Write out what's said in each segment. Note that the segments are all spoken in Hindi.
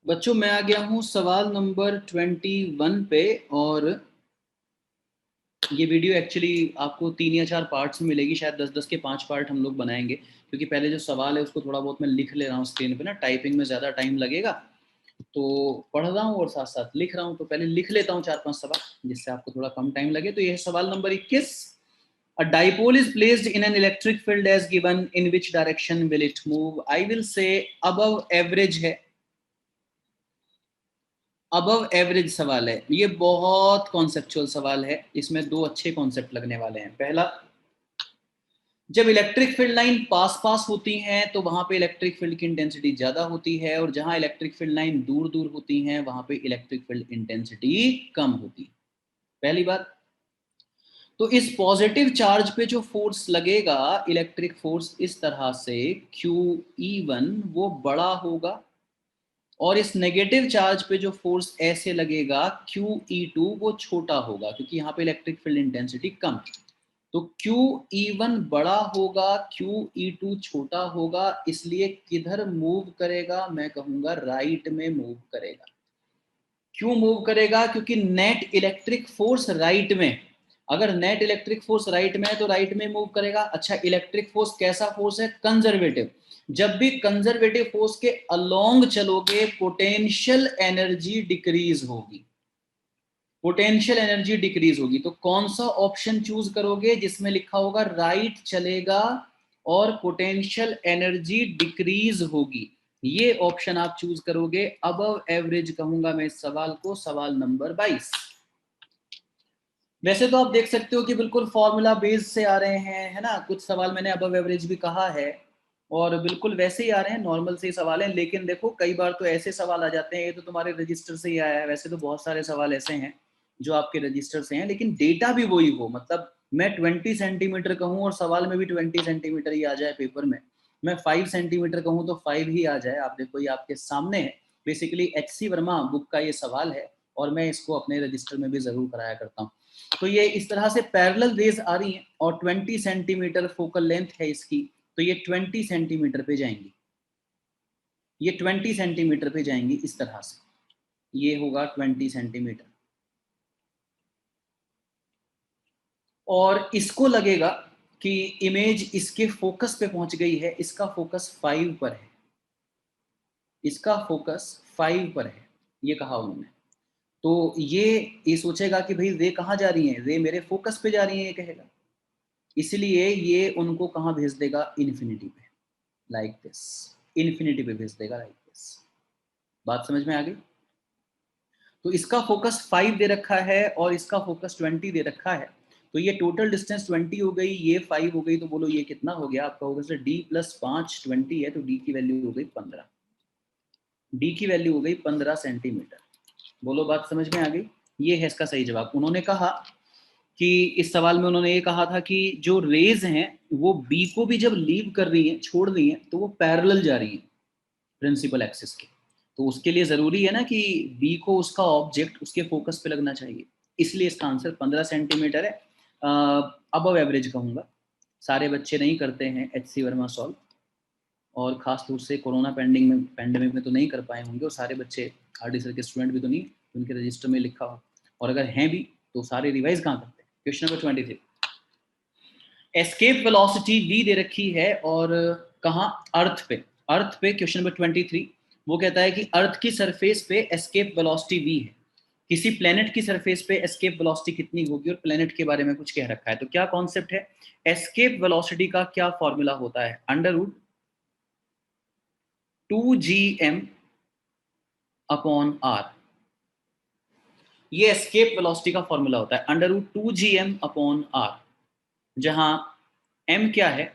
बच्चों मैं आ गया हूँ सवाल नंबर 21 पे। और ये वीडियो एक्चुअली आपको 3 या 4 पार्ट्स में मिलेगी, शायद 10-10 के 5 पार्ट हम लोग बनाएंगे, क्योंकि पहले जो सवाल है उसको थोड़ा बहुत मैं लिख ले रहा हूँ स्क्रीन पे ना, टाइपिंग में ज़्यादा टाइम लगेगा तो पढ़ रहा हूँ और साथ साथ लिख रहा हूँ, तो पहले लिख लेता हूँ 4-5 सवाल जिससे आपको थोड़ा कम टाइम लगे। तो ये है सवाल number 21। A dipole is placed in an electric field as given. In which direction will it move? I will say above average है। अबव एवरेज सवाल है ये, बहुत कॉन्सेप्चुअल सवाल है। इसमें दो अच्छे कॉन्सेप्ट लगने वाले हैं। पहला, जब इलेक्ट्रिक फील्ड लाइन पास पास होती हैं तो वहां पे इलेक्ट्रिक फील्ड की इंटेंसिटी ज्यादा होती है, और जहां इलेक्ट्रिक फील्ड लाइन दूर दूर होती हैं वहां पे इलेक्ट्रिक फील्ड इंटेंसिटी कम होती है। पहली बात। तो इस पॉजिटिव चार्ज पे जो फोर्स लगेगा, इलेक्ट्रिक फोर्स, इस तरह से QE1 वो बड़ा होगा, और इस नेगेटिव चार्ज पे जो फोर्स ऐसे लगेगा QE2 वो छोटा होगा, क्योंकि यहाँ पे इलेक्ट्रिक फील्ड इंटेंसिटी कम है। तो QE1 बड़ा होगा, QE2 छोटा होगा, इसलिए किधर मूव करेगा? मैं कहूंगा राइट में मूव करेगा। क्यों मूव करेगा? क्योंकि नेट इलेक्ट्रिक फोर्स राइट में, अगर नेट इलेक्ट्रिक फोर्स राइट में है तो राइट में मूव करेगा। अच्छा, इलेक्ट्रिक फोर्स कैसा फोर्स है? कंजर्वेटिव। जब भी कंजर्वेटिव फोर्स के अलोंग चलोगे पोटेंशियल एनर्जी डिक्रीज होगी, पोटेंशियल एनर्जी डिक्रीज होगी। तो कौन सा ऑप्शन चूज करोगे जिसमें लिखा होगा राइट चलेगा और पोटेंशियल एनर्जी डिक्रीज होगी? ये ऑप्शन आप चूज करोगे। अबव एवरेज कहूंगा मैं इस सवाल को, सवाल नंबर 22। वैसे तो आप देख सकते हो कि बिल्कुल फॉर्मूला बेस से आ रहे हैं, है ना। कुछ सवाल मैंने अबव एवरेज भी कहा है और बिल्कुल वैसे ही आ रहे हैं, नॉर्मल से ही सवाल हैं। लेकिन देखो कई बार तो ऐसे सवाल आ जाते हैं, ये तो तुम्हारे रजिस्टर से ही आया है। वैसे तो बहुत सारे सवाल ऐसे हैं जो आपके रजिस्टर से हैं, लेकिन डेटा भी वही हो। मतलब मैं 20 सेंटीमीटर कहूँ और सवाल में भी 20 सेंटीमीटर ही आ जाए पेपर में, मैं 5 सेंटीमीटर कहूँ तो 5 ही आ जाए। आप देखो ये आपके सामने है। बेसिकली HC वर्मा बुक का ये सवाल है और मैं इसको अपने रजिस्टर में भी जरूर कराया करता हूँ। तो ये इस तरह से पैरेलल रेज आ रही हैं और 20 सेंटीमीटर फोकल लेंथ है इसकी, तो ये 20 सेंटीमीटर पे जाएंगी, ये 20 सेंटीमीटर पे जाएंगी इस तरह से। ये होगा 20 सेंटीमीटर, और इसको लगेगा कि इमेज इसके फोकस पे पहुंच गई है। इसका फोकस 5 पर है, इसका फोकस 5 पर है, ये कहा उन्होंने। तो ये सोचेगा कि भाई रे कहाँ जा रही है, रे मेरे फोकस पे जा रही है, ये कहेगा। इसलिए ये उनको कहाँ भेज देगा? इन्फिनिटी पे, लाइक दिस। इन्फिनिटी पे भेज देगा, लाइक दिस। बात समझ में आ गई? तो इसका फोकस 5 दे रखा है और इसका फोकस 20 दे रखा है। तो ये टोटल डिस्टेंस 20 हो गई, ये 5 हो गई। तो बोलो ये कितना हो गया आपका? होगा सर D + 5 20 है, तो D की वैल्यू हो गई 15। D की वैल्यू हो गई 15 सेंटीमीटर। बोलो बात समझ में आ गई? ये है इसका सही जवाब। उन्होंने कहा कि इस सवाल में उन्होंने ये कहा था कि जो रेज हैं वो बी को भी जब लीव कर रही हैं, छोड़ रही हैं, तो वो पैरेलल जा रही हैं प्रिंसिपल एक्सिस के। तो उसके लिए जरूरी है ना कि बी को उसका ऑब्जेक्ट उसके फोकस पे लगना चाहिए। इसलिए इसका आंसर 15 सेंटीमीटर है। अबव एवरेज कहूंगा। सारे बच्चे नहीं करते हैं HC वर्मा सॉल्व, और खास तौर से कोरोना पैंडेमिक में तो नहीं कर पाए होंगे, और सारे बच्चे RD सर के स्टूडेंट भी तो नहीं उनके रजिस्टर में लिखा हो, और अगर हैं भी तो सारे रिवाइज कहाँ करते हैं? Question number 23, escape velocity v दे रखी है, और कहाँ? अर्थ पे। अर्थ पे क्वेश्चन नंबर 23 वो कहता है कि अर्थ की सरफेस पे एस्केप वेलोसिटी v है, किसी प्लेनेट की सरफेस पे एस्केप वेलोसिटी कितनी होगी, और प्लेनेट के बारे में कुछ कह रखा है। तो क्या कॉन्सेप्ट है? एस्केप वेलोसिटी का क्या फॉर्मूला होता है? √2gm/r। ये एस्केप वेलोसिटी का फॉर्मूला होता है, √2gm/r, जहां m क्या है?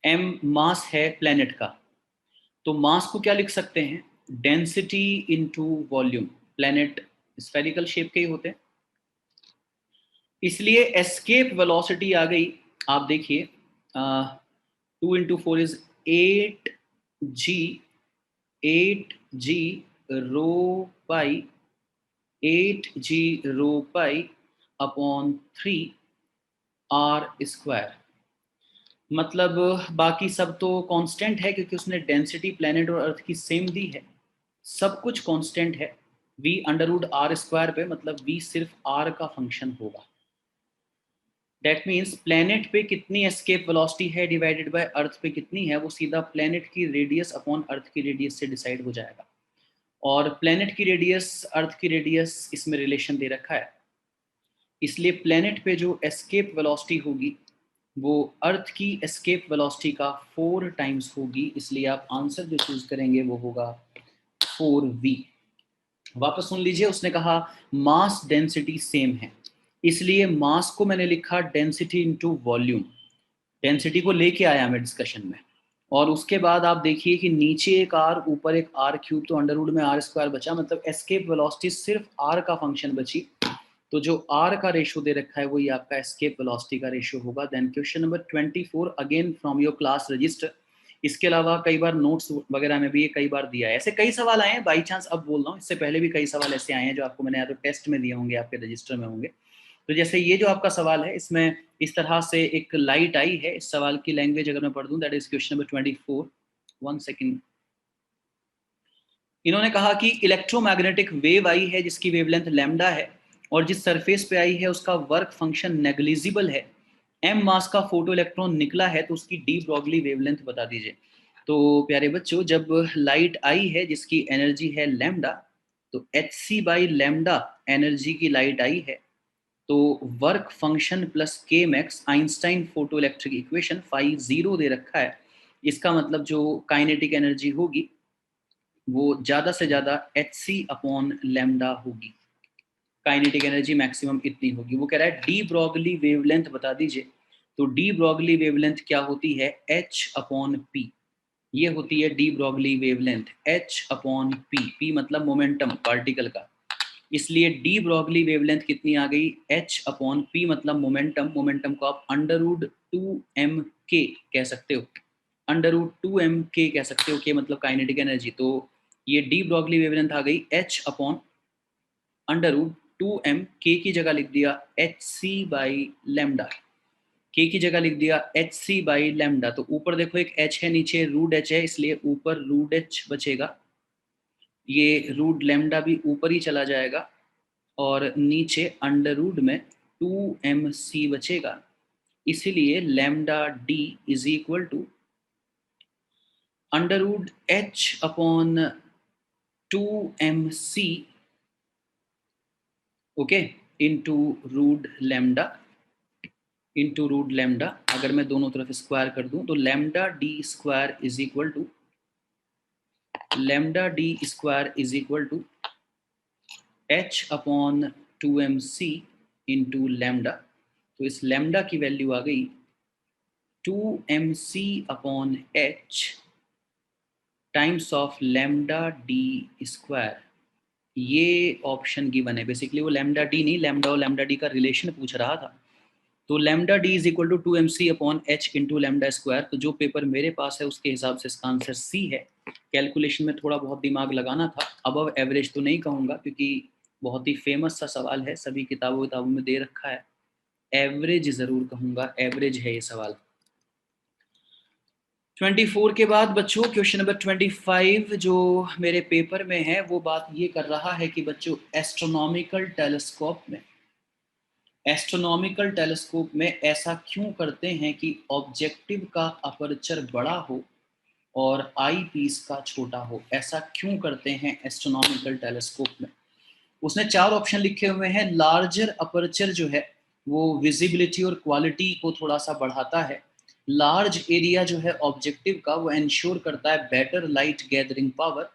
m मास है प्लेनेट का। तो मास को क्या लिख सकते हैं? Density into volume. Planet spherical shape के ही होते हैं, इसलिए एस्केप वेलोसिटी आ गई। आप देखिए 2 × 4 is 8g, 8g row pi, 8g row pi upon 3r²। मतलब बाकी सब तो कांस्टेंट है क्योंकि उसने डेंसिटी प्लेनेट और अर्थ की सेम दी है। सब कुछ कांस्टेंट है, v under root r square पे, मतलब v सिर्फ r का फंक्शन होगा। दैट मीन्स प्लेनेट पे कितनी एस्केप वेलोसिटी है डिवाइडेड बाय अर्थ पे कितनी है, वो सीधा प्लेनेट की रेडियस अपॉन अर्थ की रेडियस से डिसाइड हो जाएगा। और प्लेनेट की रेडियस अर्थ की रेडियस इसमें रिलेशन दे रखा है, इसलिए प्लेनेट पे जो एस्केप वेलोसिटी होगी वो अर्थ की एस्केप वेलोसिटी का 4 टाइम्स होगी, इसलिए आप आंसर जो चूज करेंगे वो होगा 4v। वापस सुन लीजिए, उसने कहा मास डेंसिटी सेम है, इसलिए मास को मैंने लिखा डेंसिटी इनटू वॉल्यूम, डेंसिटी को लेके आया मैं डिस्कशन में। और उसके बाद आप देखिए कि नीचे एक आर ऊपर एक आर क्यूब, तो अंडर रूट में आर स्क्वायर बचा, मतलब एस्केप वेलोसिटी सिर्फ आर का फंक्शन बची। तो जो आर का रेशो दे रखा है वही आपका एस्केप वेलोसिटी का रेशो होगा। Then question number 24 again from your class register. इसके अलावा कई बार नोट्स वगैरह में भी ये कई बार दिया है, ऐसे कई सवाल आए हैं, बाई चांस अब बोल रहा हूँ, इससे पहले भी कई सवाल ऐसे आए हैं जो आपको मैंने या तो टेस्ट में दिए होंगे, आपके रजिस्टर में होंगे। तो जैसे ये जो आपका सवाल है, इसमें इस तरह से एक लाइट आई है, इस सवाल की लैंग्वेज अगर मैं पढ़ दूं, that is question number 24। 1 second. इन्होंने कहा कि इलेक्ट्रोमैग्नेटिक वेव आई है जिसकी वेवलेंथ लैम्डा है और जिस सरफेस पे आई है उसका वर्क फंक्शन नेग्लिजिबल है, एम मास का फोटो इलेक्ट्रॉन निकला है, तो उसकी डी ब्रॉगली वेवलेंथ बता दीजिए। तो प्यारे बच्चों, जब लाइट आई है जिसकी एनर्जी है लैम्डा, तो h c by lambda energy की लाइट आई है, तो work function plus K max Einstein photoelectric equation phi 0 दे रखा है, इसका मतलब जो काइनेटिक एनर्जी होगी वो ज़्यादा से ज़्यादा एच सी अपॉन लेमडा होगी, काइनेटिक एनर्जी मैक्सिमम इतनी होगी। वो कह रहा है डी ब्रॉगली वेवलेंथ बता दीजिए। तो डी ब्रॉगली वेवलेंथ क्या होती है, एच अपॉन पी, ये होती है de Broglie wavelength, H upon P, P मतलब मोमेंटम पार्टिकल का, इसलिए डी ब्रॉगली वेवलेंथ कितनी आ गई, एच अपॉन पी मतलब मोमेंटम, मोमेंटम को आप अंडर रूट 2m के कह सकते हो, अंडर रूट 2m के कह सकते हो, के मतलब काइनेटिक एनर्जी। तो ये डी ब्रॉगली वेवलेंथ आ गई H upon under root 2m, के की जगह लिख दिया एच सी बाई लेमडा, के की जगह लिख दिया एच सी बाई लेमडा। तो ऊपर देखो एक एच है, नीचे रूट एच है, इसलिए ऊपर रूट एच बचेगा, ये रूट लेमडा भी ऊपर ही चला जाएगा और नीचे अंडर रूट में 2mc बचेगा, इसीलिए lambda D is equal to under root h upon 2mc, okay, into root lambda, into root lambda. अगर मैं दोनों तरफ स्क्वायर कर दूं तो lambda D square is equal to, lambda D square is equal to h upon 2mc into lambda. तो इस लैम्डा की वैल्यू आ गई 2mc upon h times of lambda D square. ये ऑप्शन गिवन है, बेसिकली वो लैम्डा डी नहीं, लैम्डा और लैम्डा डी का रिलेशन पूछ रहा था। तो lambda D is equal to 2mc upon h into lambda square. तो जो पेपर मेरे पास है उसके हिसाब से इसका आंसर सी है। कैलकुलेशन में थोड़ा बहुत दिमाग लगाना था, अबव एवरेज तो नहीं कहूँगा क्योंकि बहुत ही फेमस सा सवाल है, सभी किताबों में दे रखा है, एवरेज जरूर कहूँगा, एवरेज है ये सवाल। 24 के बाद बच्चों क्वेश्चन नंबर 25 जो मेरे पेपर में है वो बात ये कर रहा है कि बच्चों एस्ट्रोनॉमिकल टेलीस्कोप में ऐसा क्यों करते हैं कि ऑब्जेक्टिव का अपर्चर बड़ा हो और आई पीस का छोटा हो, ऐसा क्यों करते हैं एस्ट्रोनॉमिकल टेलीस्कोप में। उसने 4 ऑप्शन लिखे हुए हैं। लार्जर अपर्चर जो है वो विजिबिलिटी और क्वालिटी को थोड़ा सा बढ़ाता है। लार्ज एरिया जो है ऑब्जेक्टिव का वो इंश्योर करता है बेटर लाइट गैदरिंग पावर।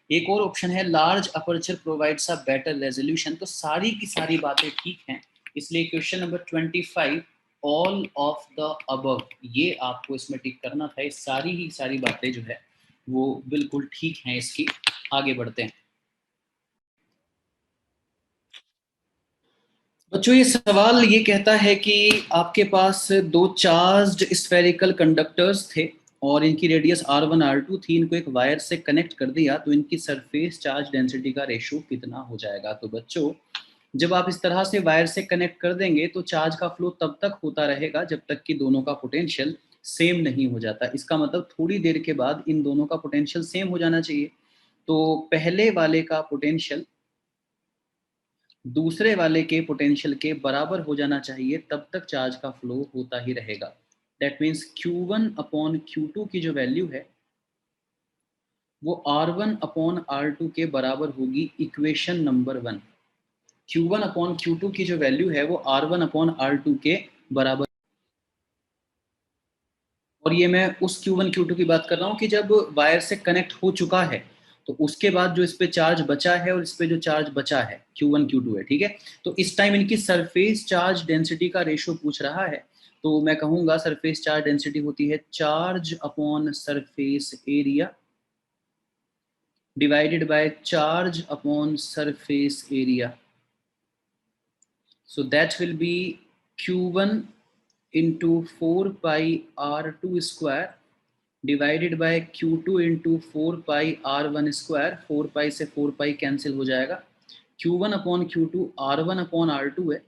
एक और ऑप्शन है large aperture provides a better resolution. तो सारी की सारी बातें ठीक हैं, इसलिए question number 25 all of the above, ये आपको इसमें टिक करना था। सारी ही सारी बातें जो है वो बिल्कुल ठीक हैं इसकी। आगे बढ़ते हैं बच्चों। ये सवाल ये कहता है कि आपके पास 2 चार्ज्ड स्फेरिकल कंडक्टर्स थे और इनकी रेडियस r1 r2 थी, इनको एक वायर से कनेक्ट कर दिया तो इनकी सरफेस चार्ज डेंसिटी का रेशो कितना हो जाएगा। तो बच्चों जब आप इस तरह से वायर से कनेक्ट कर देंगे तो चार्ज का फ्लो तब तक होता रहेगा जब तक कि दोनों का पोटेंशियल सेम नहीं हो जाता। इसका मतलब थोड़ी देर के बाद इन दोनों का पोटेंशियल सेम हो जाना चाहिए। तो पहले वाले का पोटेंशियल दूसरे वाले के पोटेंशियल के बराबर हो जाना चाहिए, तब तक चार्ज का फ्लो होता ही रहेगा। That means Q1 upon Q2 की जो वैल्यू है वो R1 अपॉन R2 के बराबर होगी, equation number 1। Q1 upon Q2 की जो वैल्यू है वो R1 अपॉन R2 के बराबर, और ये मैं उस Q1 Q2 की बात कर रहा हूँ कि जब वायर से कनेक्ट हो चुका है तो उसके बाद जो इस पे चार्ज बचा है और इस पे जो चार्ज बचा है Q1 Q2 है, ठीक है। तो इस टाइम इनकी सरफेस चार्ज डेंसिटी का रेशो पूछ रहा है, तो मैं कहूँगा सरफेस चार्ज डेंसिटी होती है charge upon surface area divided by charge upon surface area. So that will be Q1 into 4 pi R2 square divided by Q2 into 4 pi R1 square. 4 पाई से 4 पाई कैंसिल हो जाएगा। Q1 upon Q2 R1 upon R2 है,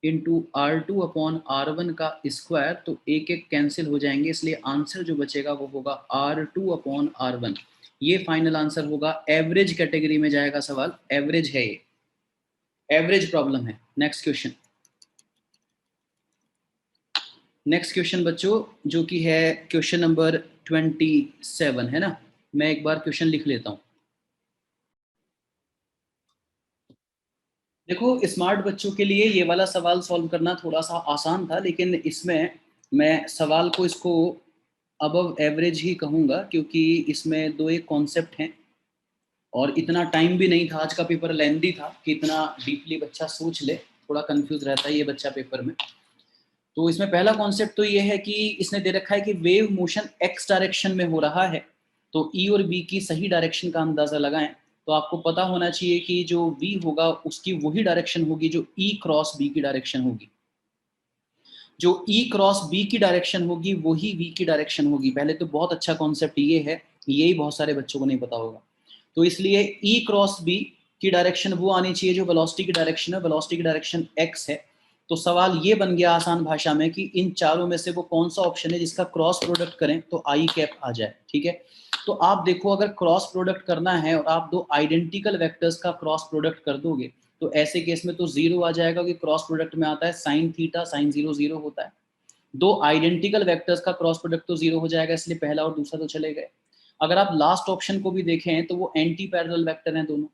इंटू R2 अपॉन R1 का स्क्वायर, तो एक एक कैंसिल हो जाएंगे, इसलिए आंसर जो बचेगा वो होगा R2 अपॉन R1। ये फाइनल आंसर होगा। एवरेज कैटेगरी में जाएगा सवाल, एवरेज है ये, एवरेज प्रॉब्लम है। नेक्स्ट क्वेश्चन, नेक्स्ट क्वेश्चन बच्चों, जो कि है क्वेश्चन नंबर 27 है ना। मैं एक बार क्वेश्चन लिख लेता हूं। देखो, स्मार्ट बच्चों के लिए ये वाला सवाल सॉल्व करना थोड़ा सा आसान था, लेकिन इसमें मैं सवाल को इसको अबव एवरेज ही कहूँगा, क्योंकि इसमें दो एक कॉन्सेप्ट हैं और इतना टाइम भी नहीं था। आज का पेपर लेंदी था कि इतना डीपली बच्चा सोच ले, थोड़ा कंफ्यूज रहता है ये बच्चा पेपर में। तो इसमें पहला कॉन्सेप्ट तो ये है कि इसने दे रखा है कि वेव मोशन एक्स डायरेक्शन में हो रहा है, तो ई और बी की सही डायरेक्शन का अंदाजा लगाएं। तो आपको पता होना चाहिए कि जो वी होगा उसकी वही डायरेक्शन होगी जो ई क्रॉस बी की डायरेक्शन होगी। जो ई क्रॉस बी की डायरेक्शन होगी वही वी की डायरेक्शन होगी। पहले तो बहुत अच्छा कॉन्सेप्ट ये है, यही बहुत सारे बच्चों को नहीं पता होगा। तो इसलिए ई क्रॉस बी की डायरेक्शन वो आनी चाहिए जो वेलोसिटी की डायरेक्शन है। वेलोसिटी की डायरेक्शन एक्स है। तो सवाल ये बन गया आसान भाषा में कि इन चारों में से वो कौन सा ऑप्शन है जिसका क्रॉस प्रोडक्ट करें तो आई कैप आ जाए, ठीक है। तो आप देखो, अगर क्रॉस प्रोडक्ट करना है और आप दो आइडेंटिकल वेक्टर्स का क्रॉस प्रोडक्ट कर दोगे तो ऐसे केस में तो जीरो आ जाएगा, कि क्रॉस प्रोडक्ट में आता है sine theta sine zero zero होता है। दो आइडेंटिकल वेक्टर्स का क्रॉस प्रोडक्ट तो जीरो हो जाएगा, इसलिए पहला और दूसरा तो चले गए। अगर आप लास्ट ऑप्शन को भी देखें तो वो एंटी पैरेलल वेक्टर हैं, दोनों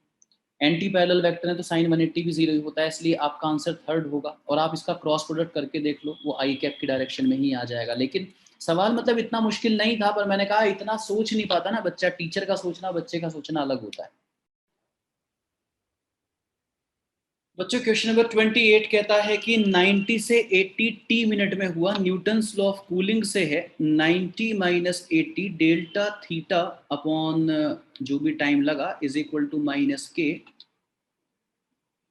एंटी पैरेलल वेक्टर है, तो साइन 180 भी जीरो ही होता है, इसलिए आपका आंसर थर्ड होगा। और आप इसका क्रॉस प्रोडक्ट करके देख लो, वो आई कैप की डायरेक्शन में ही आ जाएगा। लेकिन सवाल मतलब इतना मुश्किल नहीं था, पर मैंने कहा इतना सोच नहीं पाता ना बच्चा, टीचर का सोचना बच्चे का सोचना अलग होता है। बच्चों, क्वेश्चन नंबर 28 कहता है कि 90 से 80 टी मिनट में हुआ, न्यूटन्स लॉ ऑफ कूलिंग से है 90 माइनस 80 डेल्टा थीटा अपॉन जो भी टाइम लगा इज इक्वल टू माइनस के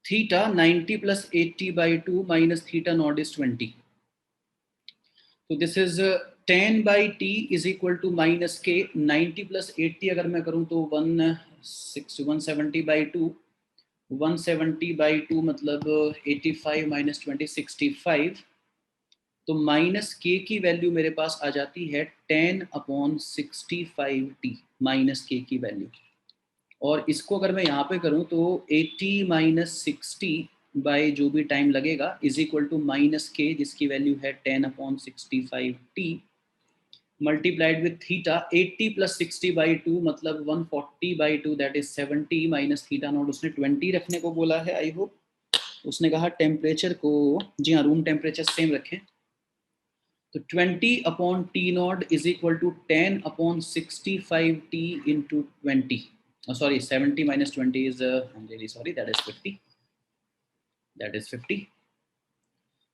theta 90 plus 80 by 2 minus theta naught is 20. So this is 10 by t is equal to minus k। 90 plus 80 अगर मैं करूँ तो 170 by 2, 170 by 2 मतलब 85 minus 20 65। तो माइनस के की वैल्यू मेरे पास आ जाती है 10 अपॉन 65 टी, माइनस के की वैल्यू। और इसको अगर मैं यहाँ पे करूँ तो 80 माइनस 60 बाई जो भी टाइम लगेगा इज इक्वल टू माइनस के, जिसकी वैल्यू है 10 upon 65 T multiplied with theta. 80 plus 60 by 2 मतलब 140 by 2 that is 70 minus theta naught. उसने 20 रखने को बोला है, आई होप। उसने कहा टेम्परेचर को, जी हाँ, रूम टेम्परेचर सेम रखें। तो 20 upon T not is equal to 10 upon 65 T into 20। Sorry, 70 minus 20 is I'm really sorry, that is 50, that is 50।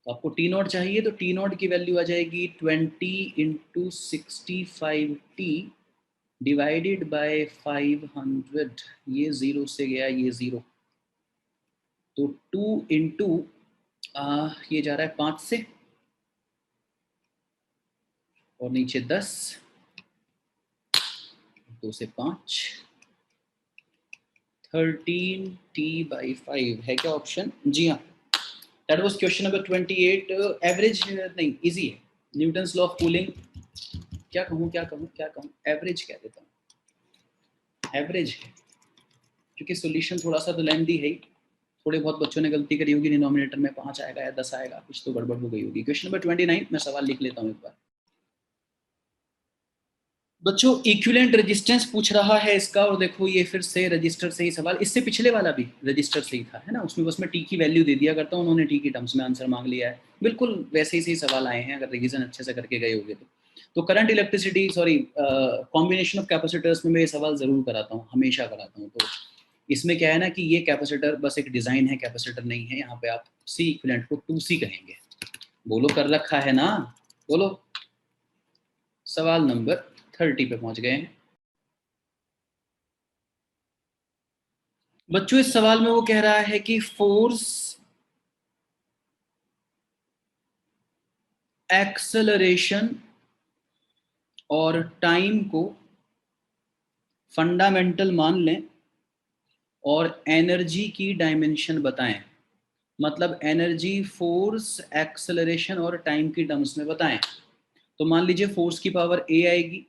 तो आपको टी नॉट चाहिए, तो टी नॉट की वैल्यू आ जाएगी 20 इंटू 65 टी डिवाइडेड बाय 500। ये जीरो से गया ये जीरो, तो 2 इंटू ये जा रहा है 5 से और नीचे 10, 2 से 5, 13 टी बाई 5 है क्या ऑप्शन? जी हाँ, that was question number 28। Average नहीं, इजी है। न्यूटन्स लॉ ऑफ कूलिंग, क्या कहूँ, एवरेज कह देता हूँ, एवरेज है। क्योंकि सॉल्यूशन थोड़ा सा तो लेंथी है ही, थोड़े बहुत बच्चों ने गलती करी होगी, डिनोमिनेटर में 5 आएगा या 10 आएगा, कुछ तो गड़बड़ हो गई होगी। क्वेश्चन नंबर 29 मैं सवाल लिख लेता हूँ एक बार। बच्चों इक्विवेलेंट रेजिस्टेंस पूछ रहा है इसका, और देखो ये फिर से रजिस्टर से ही सवाल, इससे पिछले वाला भी रजिस्टर से ही था, है ना, उसमें बस मैं टी की वैल्यू दे दिया करता हूँ, उन्होंने टी की टर्म्स में आंसर मांग लिया है, बिल्कुल वैसे ही सही सवाल आए हैं अगर रिवीजन अच्छे से करके गए होगे तो current electricity sorry combination of capacitors में मैं ये सवाल जरूर कराता हूँ, हमेशा कराता हूँ। तो इसमें क्या है ना कि ये कैपेसिटर बस एक डिजाइन है, कैपेसिटर नहीं है, यहाँ पे आप सी इक्विवेलेंट को 2C कहेंगे। बोलो कर रखा है ना, बोलो। सवाल नंबर 30 पे पहुंच गए हैं बच्चों। इस सवाल में वो कह रहा है कि फोर्स, एक्सेलरेशन और टाइम को फंडामेंटल मान लें और एनर्जी की डायमेंशन बताएं। मतलब एनर्जी, फोर्स, एक्सेलरेशन और टाइम की टर्म्स में बताएं। तो मान लीजिए फोर्स की पावर ए आएगी,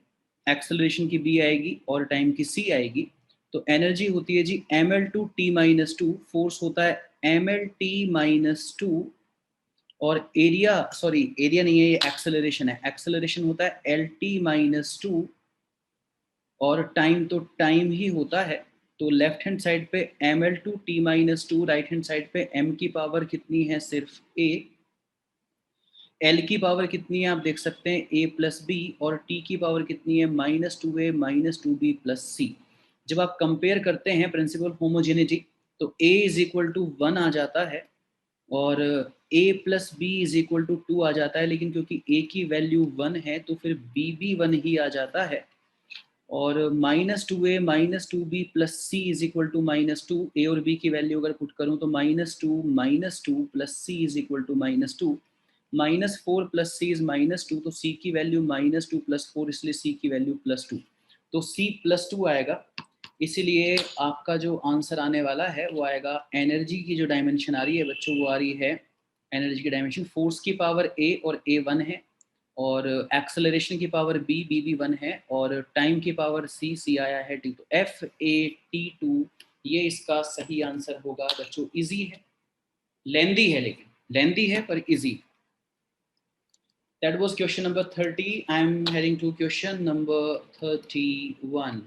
एक्सेलरेशन की बी आएगी और टाइम की सी आएगी। तो एनर्जी होती है जी ml/t-2, फोर्स होता है ml/t-2 और एरिया, सॉरी एरिया नहीं है ये, एक्सेलरेशन है, एक्सेलरेशन होता है Lt-2 और टाइम तो टाइम ही होता है। तो लेफ्ट हैंड साइड पे ml/t-2, राइट हैंड साइड पे m की पावर कितनी है, सिर्फ a, L की पावर कितनी है आप देख सकते हैं a+b, और t की पावर कितनी है -2a -2b +c। जब आप कंपेयर करते हैं प्रिंसिपल होमोजेनिटी तो a इज इक्वल टू 1 आ जाता है और a+b इज इक्वल टू 2 आ जाता है, लेकिन क्योंकि a की वैल्यू 1 है तो फिर b भी 1 ही आ जाता है। और -2a -2b +c is equal to -2, a और b की वैल्यू अगर पुट करूं तो -2 -2 +c is equal to -2, -4 +c is -2, तो c की वैल्यू -2 +4, इसलिए c की वैल्यू +2, तो c +2 आएगा। इसीलिए आपका जो आंसर आने वाला है वो आएगा, एनर्जी की जो डायमेंशन आ रही है बच्चों वो आ रही है, एनर्जी की डायमेंशन फोर्स की पावर a और a 1 है, और एक्सेलरेशन की पावर b भी 1 है, और टाइम की पावर c आया है t, तो FAT2 ये इसका सही आंसर होगा बच्चों। इजी है, लेंदी है, लेकिन लेंदी है पर easy. That was question number 30. I am heading to question number 31.